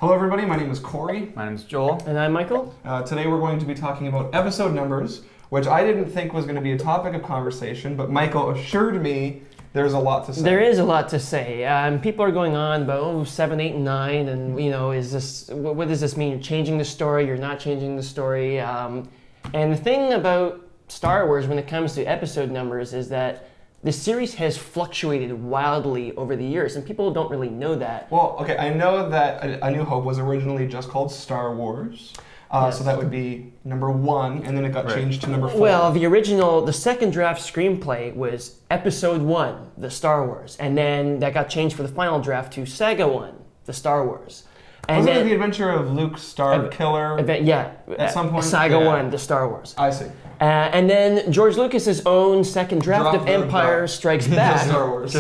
Hello everybody, my name is Corey. My name is Joel. And I'm Michael. Today we're going to be talking about episode numbers, which I didn't think was going to be a topic of conversation, but Michael assured me there's a lot to say. There is a lot to say. People are going on about 7, 8, and 9, and what does this mean? You're changing the story, you're not changing the story. And the thing about Star Wars when it comes to episode numbers is that the series has fluctuated wildly over the years, and people don't really know that. Well, okay, I know that A New Hope was originally just called Star Wars, Yes. so that would be number 1, and then it got changed to number 4. Well, the second draft screenplay was Episode 1, the Star Wars, and then that got changed for the final draft to Saga 1, the Star Wars. And Wasn't then, it the adventure of Luke Star Killer? At some point? Saga Yeah. 1, the Star Wars. I see. And then George Lucas's own second draft of Empire Strikes Back. Star Wars.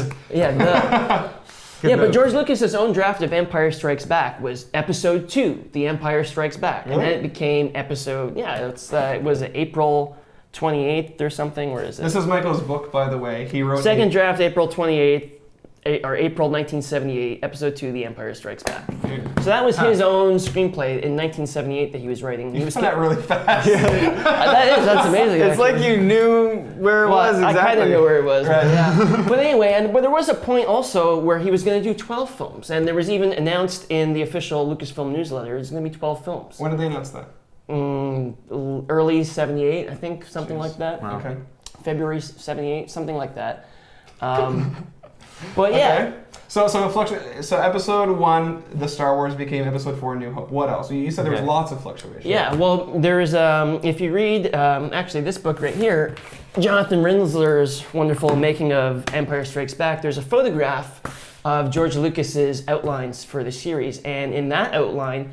But George Lucas's own draft of Empire Strikes Back was Episode 2, The Empire Strikes Back. Really? And then it became Episode, it was April 28th or something, where is it? This is Michael's book, by the way. He wrote Second draft, April 28th, or April 1978, Episode 2, The Empire Strikes Back. So that was his own screenplay in 1978 that he was writing. You found that really fast. That's amazing. It's like you knew where it was exactly. I kind of knew where it was. Right. Yeah. But anyway, but there was a point also where he was going to do 12 films, and there was even announced in the official Lucasfilm newsletter it's going to be 12 films. When did they announce that? Early 78, I think, something like that. Wow. Okay. February 78, something like that. But yeah. Okay. So episode 1, the Star Wars became episode 4, New Hope. What else? You said there was lots of fluctuation. Yeah, well, there's, if you read, actually this book right here, Jonathan Rinzler's wonderful Making of Empire Strikes Back, there's a photograph of George Lucas's outlines for the series, and in that outline,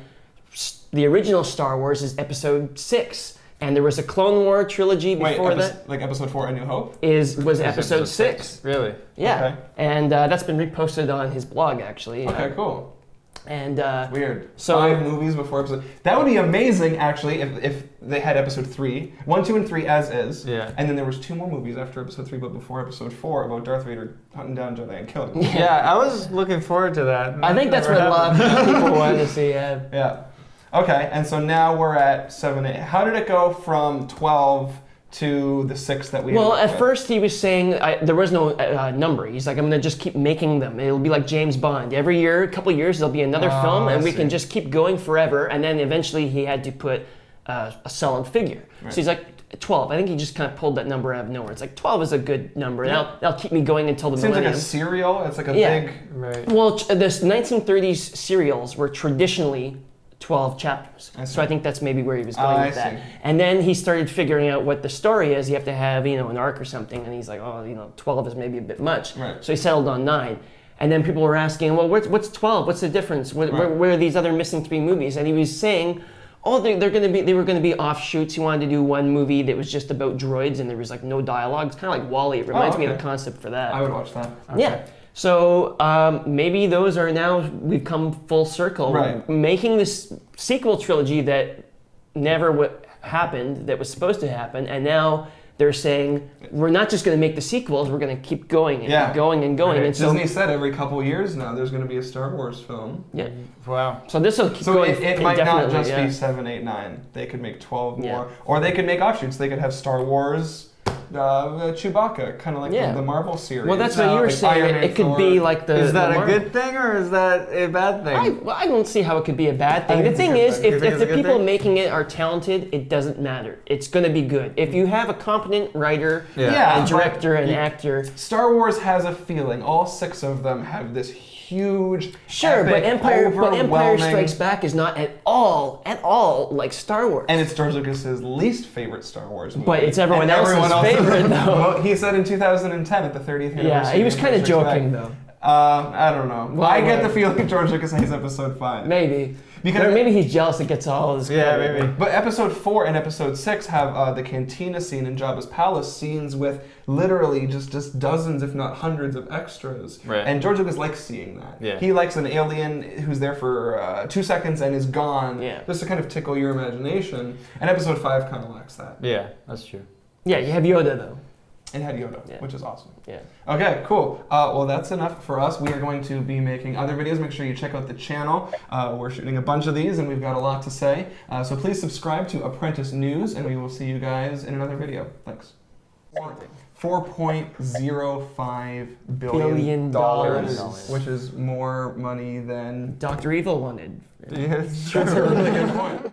the original Star Wars is episode 6. And there was a Clone War trilogy before that. Like episode 4, A New Hope? Was episode 6. Really? Yeah. Okay. And that's been reposted on his blog, actually. Okay, cool. And weird. So 5 movies before episode. That would be amazing, actually, if they had episode 3, 1, 2, and 3 as is. Yeah. And then there was 2 more movies after episode 3, but before episode 4 about Darth Vader hunting down Jedi and killing them. Yeah, I was looking forward to that. I think that's what a lot of people wanted to see. Yeah. Okay, and so now we're at 7, 8. How did it go from 12 to the 6 that we Well, ended up at with? first he was saying there was no number. He's like, I'm going to just keep making them. It'll be like James Bond. Every year, a couple of years, there'll be another film, and we can just keep going forever. And then eventually he had to put a solid figure. Right. So he's like, 12. I think he just kind of pulled that number out of nowhere. It's like 12 is a good number. Yeah. That'll keep me going until the millennium. Seems like a serial. It's like a big... Right. Well, this 1930s serials were traditionally 12 chapters. So I think that's maybe where he was going with that. And then he started figuring out what the story is. You have to have, an arc or something. And he's like, 12 is maybe a bit much. Right. So he settled on 9. And then people were asking, well, what's 12? What's the difference? Where are these other missing 3 movies? And he was saying, they were going to be offshoots. He wanted to do one movie that was just about droids and there was like no dialogue. It's kind of like WALL-E. It reminds me of the concept for that. I would watch that. Okay. Yeah. So maybe those are now, we've come full circle. Right. Making this sequel trilogy that never happened, that was supposed to happen, and now they're saying, we're not just going to make the sequels, we're going to keep going and keep going and going. Right. And so, Disney said every couple years now there's going to be a Star Wars film. Yeah. Wow. So this will keep going it might not just yeah. be 7, 8, 9. They could make 12 Yeah. more. Or they could make offshoots. They could have Star Wars... Chewbacca, kind of like the Marvel series. Well, that's what you were saying. It could be like the... Is that the a good thing or is that a bad thing? I don't see how it could be a bad thing. The thing is, if the people making it are talented, it doesn't matter. It's going to be good. If you have a competent writer and director and actor... Star Wars has a feeling. All 6 of them have this huge, but Empire overwhelming... Strikes Back is not at all like Star Wars. And it's George Lucas's least favorite Star Wars movie. But it's everyone else's favorite, though. Well, he said in 2010 at the 30th anniversary. Yeah, he was kind of joking, though. I don't know. Well, I get the feeling George Lucas hates episode 5. Maybe. Or maybe he's jealous it gets all his credit. Maybe. But episode 4 and episode 6 have the cantina scene in Jabba's palace, scenes with literally just dozens, if not hundreds of extras. Right. And George Lucas likes seeing that. Yeah. He likes an alien who's there for 2 seconds and is gone, just to kind of tickle your imagination. And episode 5 kind of lacks that. Yeah, that's true. Yeah, you have Yoda, though. It had Yoda, Yeah. which is awesome. Yeah. Okay, cool. Well, that's enough for us. We are going to be making other videos. Make sure you check out the channel. We're shooting a bunch of these, and we've got a lot to say. So please subscribe to Apprentice News, and we will see you guys in another video. Thanks. $4.05 billion, Billion. which is more money than... Dr. Evil wanted. Yeah, that's a really good point.